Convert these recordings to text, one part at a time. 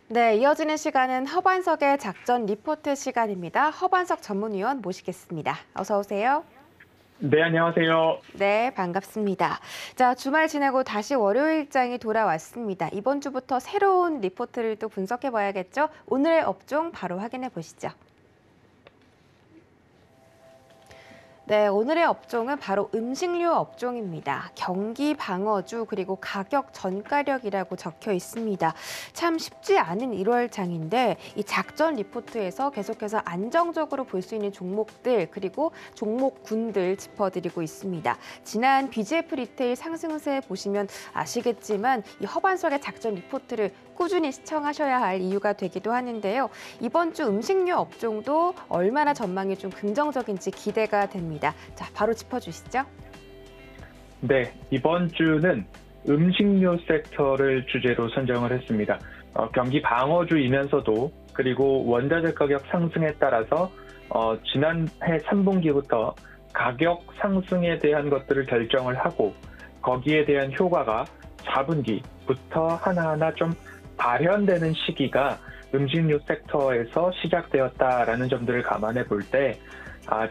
네, 이어지는 시간은 허반석의 작전 리포트 시간입니다. 허반석 전문위원 모시겠습니다. 어서 오세요. 네, 안녕하세요. 네, 반갑습니다. 자, 주말 지내고 다시 월요일장이 돌아왔습니다. 이번 주부터 새로운 리포트를 또 분석해 봐야겠죠? 오늘의 업종 바로 확인해 보시죠. 네, 오늘의 업종은 바로 음식료 업종입니다. 경기 방어주 그리고 가격 전가력이라고 적혀 있습니다. 참 쉽지 않은 1월장인데 이 작전 리포트에서 계속해서 안정적으로 볼 수 있는 종목들 그리고 종목군들 짚어드리고 있습니다. 지난 BGF 리테일 상승세 보시면 아시겠지만 이 허반석의 작전 리포트를 꾸준히 시청하셔야 할 이유가 되기도 하는데요. 이번 주 음식료 업종도 얼마나 전망이 좀 긍정적인지 기대가 됩니다. 자, 바로 짚어주시죠. 네, 이번 주는 음식료 섹터를 주제로 선정을 했습니다. 경기 방어주이면서도 그리고 원자재 가격 상승에 따라서 지난해 3분기부터 가격 상승에 대한 것들을 결정을 하고 거기에 대한 효과가 4분기부터 하나하나 좀 발현되는 시기가 음식료 섹터에서 시작되었다라는 점들을 감안해 볼 때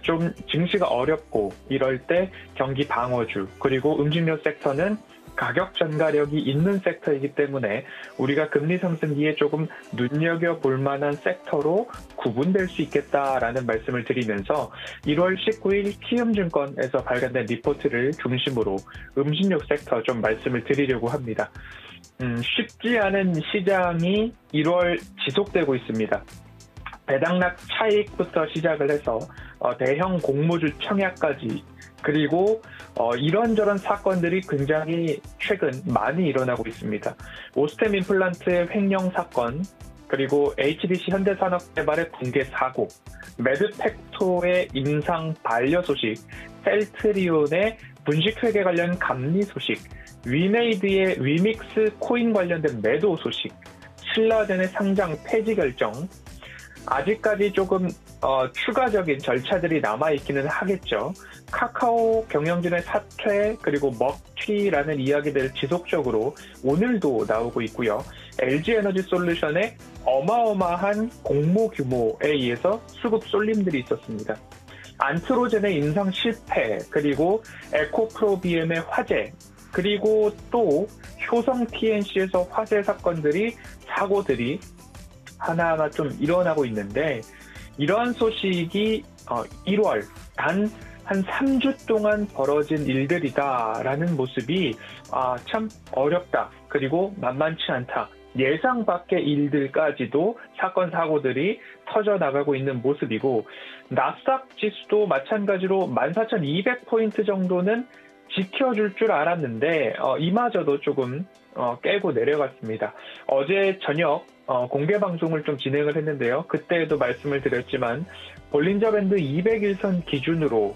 좀 증시가 어렵고 이럴 때 경기 방어주 그리고 음식료 섹터는 가격 전가력이 있는 섹터이기 때문에 우리가 금리 상승기에 조금 눈여겨볼 만한 섹터로 구분될 수 있겠다라는 말씀을 드리면서 1월 19일 키움증권에서 발간된 리포트를 중심으로 음식료 섹터 좀 말씀을 드리려고 합니다. 쉽지 않은 시장이 1월 지속되고 있습니다. 배당락 차익부터 시작을 해서 대형 공모주 청약까지 그리고 이런저런 사건들이 굉장히 최근 많이 일어나고 있습니다. 오스템 임플란트의 횡령 사건, 그리고 HDC 현대산업개발의 붕괴 사고, 메드텍토의 임상 반려 소식, 셀트리온의 분식회계 관련 감리 소식, 위메이드의 위믹스 코인 관련된 매도 소식, 신라젠의 상장 폐지 결정, 아직까지 조금 추가적인 절차들이 남아있기는 하겠죠. 카카오 경영진의 사퇴 그리고 먹튀라는 이야기들 지속적으로 오늘도 나오고 있고요. LG에너지솔루션의 어마어마한 공모 규모에 의해서 수급 쏠림들이 있었습니다. 안트로젠의 인상 실패 그리고 에코프로비엠의 화재 그리고 또 효성 TNC에서 화재 사건들이 사고들이 하나하나 좀 일어나고 있는데 이러한 소식이 1월 단 한 3주 동안 벌어진 일들이다라는 모습이 참 어렵다. 그리고 만만치 않다. 예상 밖의 일들까지도 사건 사고들이 터져나가고 있는 모습이고 나스닥 지수도 마찬가지로 14,200포인트 정도는 지켜줄 줄 알았는데 이마저도 조금 깨고 내려갔습니다. 어제 저녁 공개 방송을 좀 진행을 했는데요. 그때도 말씀을 드렸지만 볼린저 밴드 200일선 기준으로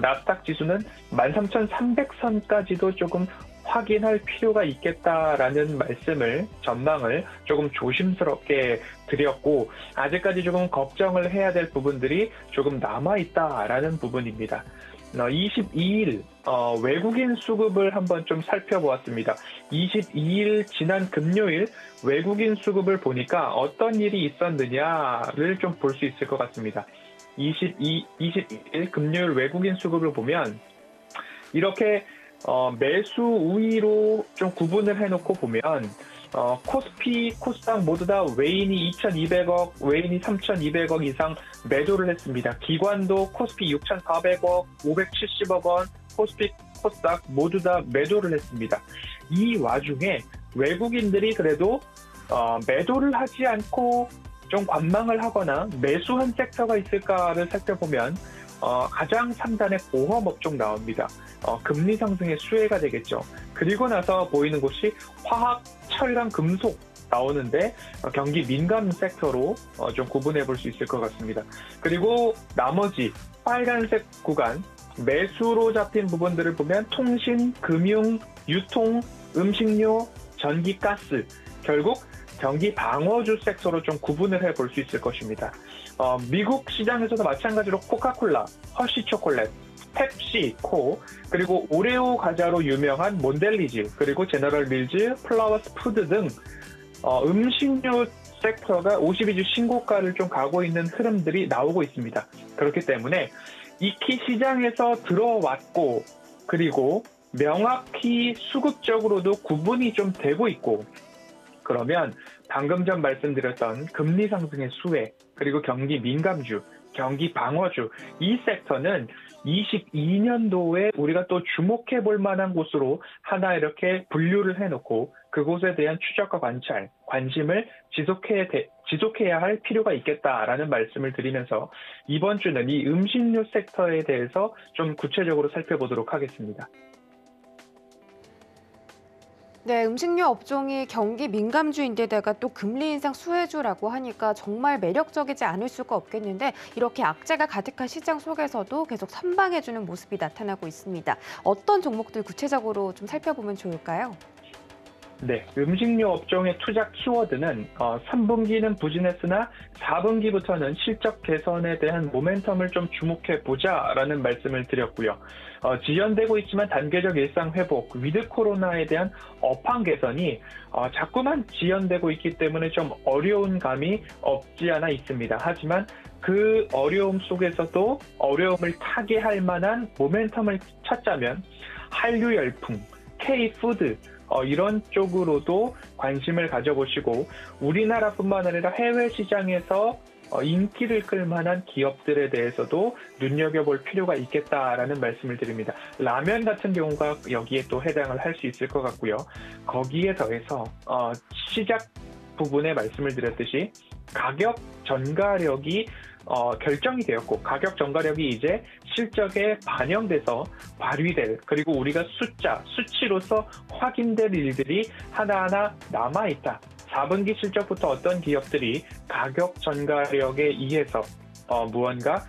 나스닥 지수는 13,300선까지도 조금 확인할 필요가 있겠다라는 말씀을 전망을 조금 조심스럽게 드렸고 아직까지 조금 걱정을 해야 될 부분들이 조금 남아있다라는 부분입니다. 22일 외국인 수급을 한번 좀 살펴보았습일 22일 지난 금요일 외국인 수급을 보니까 어떤 일이 있었느냐를 좀 볼 수 있을 것 같습니다. 22일 금요일 외국인 수급을 보면 이렇게 매수 우위로 좀 구분을 해놓고 보면 코스피, 코스닥 모두 다 외인이 2,200억, 외인이 3,200억 이상 매도를 했습니다. 기관도 코스피 6,400억, 570억 원, 코스피, 코스닥 모두 다 매도를 했습니다. 이 와중에 외국인들이 그래도 매도를 하지 않고 좀 관망을 하거나 매수한 섹터가 있을까를 살펴보면 가장 상단에 보험업종 나옵니다. 금리 상승의 수혜가 되겠죠. 그리고 나서 보이는 곳이 화학, 철강, 금속 나오는데 경기 민감 섹터로 좀 구분해 볼 수 있을 것 같습니다. 그리고 나머지 빨간색 구간 매수로 잡힌 부분들을 보면 통신, 금융, 유통, 음식료, 전기, 가스 결국 경기 방어주 섹터로 좀 구분을 해볼 수 있을 것입니다. 미국 시장에서도 마찬가지로 코카콜라, 허쉬 초콜릿, 펩시코, 그리고 오레오 과자로 유명한 몬델리즈, 그리고 제너럴 밀즈, 플라워스 푸드 등 음식료 섹터가 52주 신고가를 좀 가고 있는 흐름들이 나오고 있습니다. 그렇기 때문에 익히 시장에서 들어왔고 그리고 명확히 수급적으로도 구분이 좀 되고 있고 그러면 방금 전 말씀드렸던 금리 상승의 수혜 그리고 경기 민감주, 경기 방어주 이 섹터는 22년도에 우리가 또 주목해 볼 만한 곳으로 하나 이렇게 분류를 해놓고 그곳에 대한 추적과 관찰, 관심을 지속해야 할 필요가 있겠다라는 말씀을 드리면서 이번 주는 이 음식료 섹터에 대해서 좀 구체적으로 살펴보도록 하겠습니다. 네, 음식료 업종이 경기 민감주인데다가 또 금리 인상 수혜주라고 하니까 정말 매력적이지 않을 수가 없겠는데 이렇게 악재가 가득한 시장 속에서도 계속 선방해주는 모습이 나타나고 있습니다. 어떤 종목들 구체적으로 좀 살펴보면 좋을까요? 네, 음식료 업종의 투자 키워드는 3분기는 부진했으나 4분기부터는 실적 개선에 대한 모멘텀을 좀 주목해 보자라는 말씀을 드렸고요. 지연되고 있지만 단계적 일상 회복, 위드 코로나에 대한 업황 개선이 자꾸만 지연되고 있기 때문에 좀 어려운 감이 없지 않아 있습니다. 하지만 그 어려움 속에서도 어려움을 타개할 만한 모멘텀을 찾자면 한류 열풍, K-푸드 이런 쪽으로도 관심을 가져보시고 우리나라뿐만 아니라 해외 시장에서 인기를 끌 만한 기업들에 대해서도 눈여겨볼 필요가 있겠다라는 말씀을 드립니다. 라면 같은 경우가 여기에 또 해당을 할 수 있을 것 같고요. 거기에 더해서 시작 부분에 말씀을 드렸듯이 가격 전가력이 결정이 되었고 가격 전가력이 이제 실적에 반영돼서 발휘될 그리고 우리가 수치로서 확인될 일들이 하나하나 남아있다. 4분기 실적부터 어떤 기업들이 가격 전가력에 의해서 무언가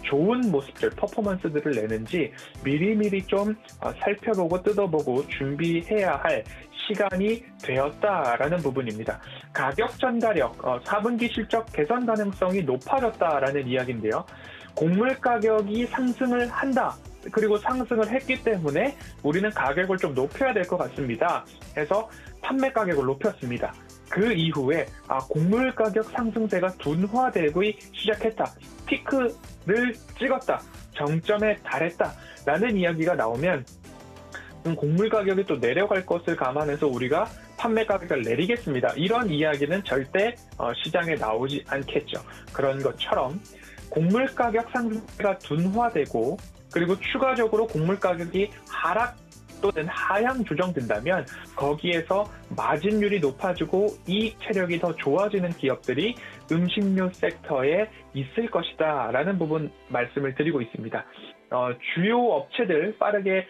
좋은 모습들, 퍼포먼스들을 내는지 미리미리 좀 살펴보고 뜯어보고 준비해야 할 시간이 되었다라는 부분입니다. 가격 전가력, 4분기 실적 개선 가능성이 높아졌다라는 이야기인데요. 곡물 가격이 상승을 한다. 그리고 상승을 했기 때문에 우리는 가격을 좀 높여야 될 것 같습니다. 해서 판매 가격을 높였습니다. 그 이후에 곡물 가격 상승세가 둔화되고 시작했다. 피크를 찍었다. 정점에 달했다. 라는 이야기가 나오면 곡물 가격이 또 내려갈 것을 감안해서 우리가 판매 가격을 내리겠습니다. 이런 이야기는 절대 시장에 나오지 않겠죠. 그런 것처럼 곡물 가격 상승세가 둔화되고 그리고 추가적으로 곡물 가격이 하락 또는 하향 조정된다면 거기에서 마진율이 높아지고 이익 체력이 더 좋아지는 기업들이 음식료 섹터에 있을 것이다 라는 부분 말씀을 드리고 있습니다. 주요 업체들 빠르게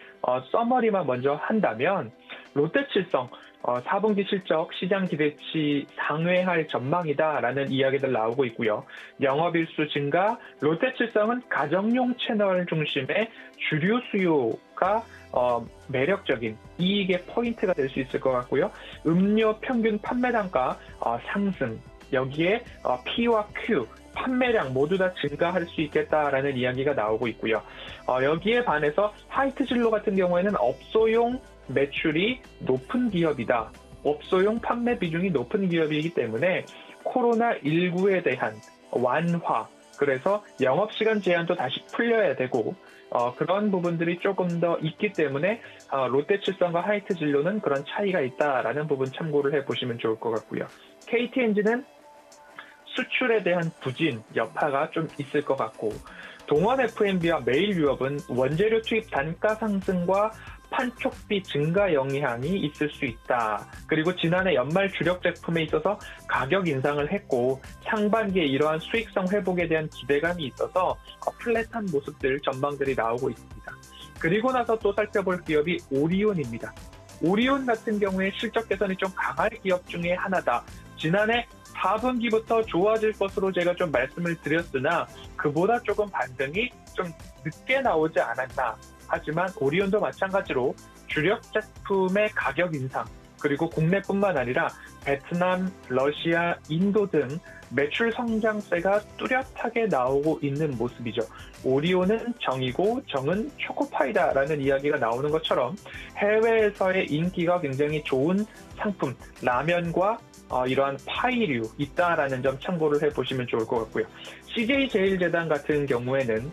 서머리만 먼저 한다면 롯데칠성 4분기 실적 시장 기대치 상회할 전망이다라는 이야기들 나오고 있고요. 영업일수 증가, 롯데칠성은 가정용 채널 중심의 주류 수요가 매력적인 이익의 포인트가 될 수 있을 것 같고요. 음료 평균 판매 단가 상승, 여기에 P와 Q, 판매량 모두 다 증가할 수 있겠다라는 이야기가 나오고 있고요. 여기에 반해서 화이트진로 같은 경우에는 업소용 매출이 높은 기업이다. 업소용 판매 비중이 높은 기업이기 때문에 코로나19에 대한 완화, 그래서 영업시간 제한도 다시 풀려야 되고 그런 부분들이 조금 더 있기 때문에 롯데칠성과 화이트진로는 그런 차이가 있다라는 부분 참고를 해보시면 좋을 것 같고요. KT엔진은 수출에 대한 부진, 여파가 좀 있을 것 같고 동원 F&B와 메일유업은 원재료 투입 단가 상승과 판촉비 증가 영향이 있을 수 있다. 그리고 지난해 연말 주력 제품에 있어서 가격 인상을 했고 상반기에 이러한 수익성 회복에 대한 기대감이 있어서 플랫한 모습들 전망들이 나오고 있습니다. 그리고 나서 또 살펴볼 기업이 오리온입니다. 오리온 같은 경우에 실적 개선이 좀 강할 기업 중에 하나다. 지난해 4분기부터 좋아질 것으로 제가 좀 말씀을 드렸으나 그보다 조금 반등이 좀 늦게 나오지 않았나. 하지만 오리온도 마찬가지로 주력 제품의 가격 인상 그리고 국내뿐만 아니라 베트남, 러시아, 인도 등 매출 성장세가 뚜렷하게 나오고 있는 모습이죠. 오리오는 정이고 정은 초코파이다라는 이야기가 나오는 것처럼 해외에서의 인기가 굉장히 좋은 상품, 라면과 이러한 파이류 있다라는 점 참고를 해보시면 좋을 것 같고요. CJ제일제당 같은 경우에는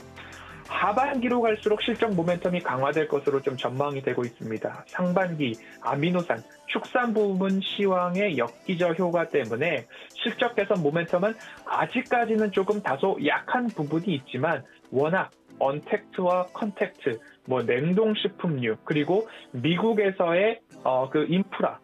하반기로 갈수록 실적 모멘텀이 강화될 것으로 좀 전망이 되고 있습니다. 상반기 아미노산, 축산 부분 시황의 역기저 효과 때문에 실적 개선 모멘텀은 아직까지는 조금 다소 약한 부분이 있지만 워낙 언택트와 컨택트, 냉동식품류, 그리고 미국에서의 그 인프라,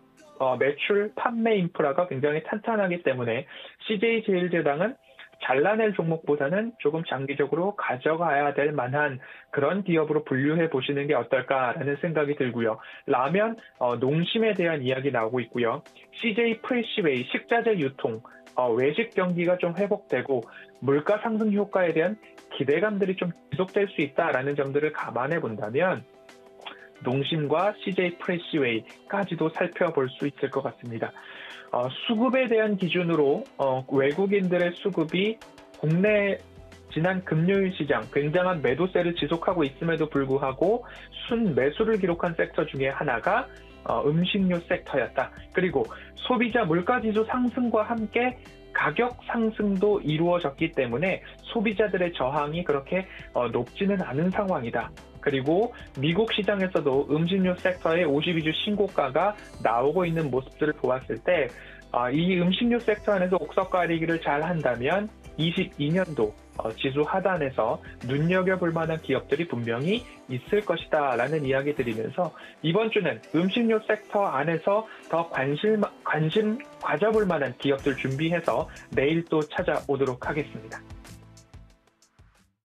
매출 판매 인프라가 굉장히 탄탄하기 때문에 CJ제일제당은 잘라낼 종목보다는 조금 장기적으로 가져가야 될 만한 그런 기업으로 분류해 보시는 게 어떨까라는 생각이 들고요. 라면, 농심에 대한 이야기 나오고 있고요. CJ 프레시웨이, 식자재 유통, 외식 경기가 좀 회복되고 물가 상승 효과에 대한 기대감들이 좀 지속될 수 있다라는 점들을 감안해 본다면 농심과 CJ 프레시웨이까지도 살펴볼 수 있을 것 같습니다. 수급에 대한 기준으로 외국인들의 수급이 국내 지난 금요일 시장 굉장한 매도세를 지속하고 있음에도 불구하고 순매수를 기록한 섹터 중에 하나가 음식료 섹터였다. 그리고 소비자 물가지수 상승과 함께 가격 상승도 이루어졌기 때문에 소비자들의 저항이 그렇게 높지는 않은 상황이다. 그리고 미국 시장에서도 음식료 섹터의 52주 신고가가 나오고 있는 모습들을 보았을 때 이 음식료 섹터 안에서 옥석 가리기를 잘 한다면 22년도 지수 하단에서 눈여겨볼 만한 기업들이 분명히 있을 것이다 라는 이야기 드리면서 이번 주는 음식료 섹터 안에서 더 관심 가져볼 만한 기업들 준비해서 내일 또 찾아오도록 하겠습니다.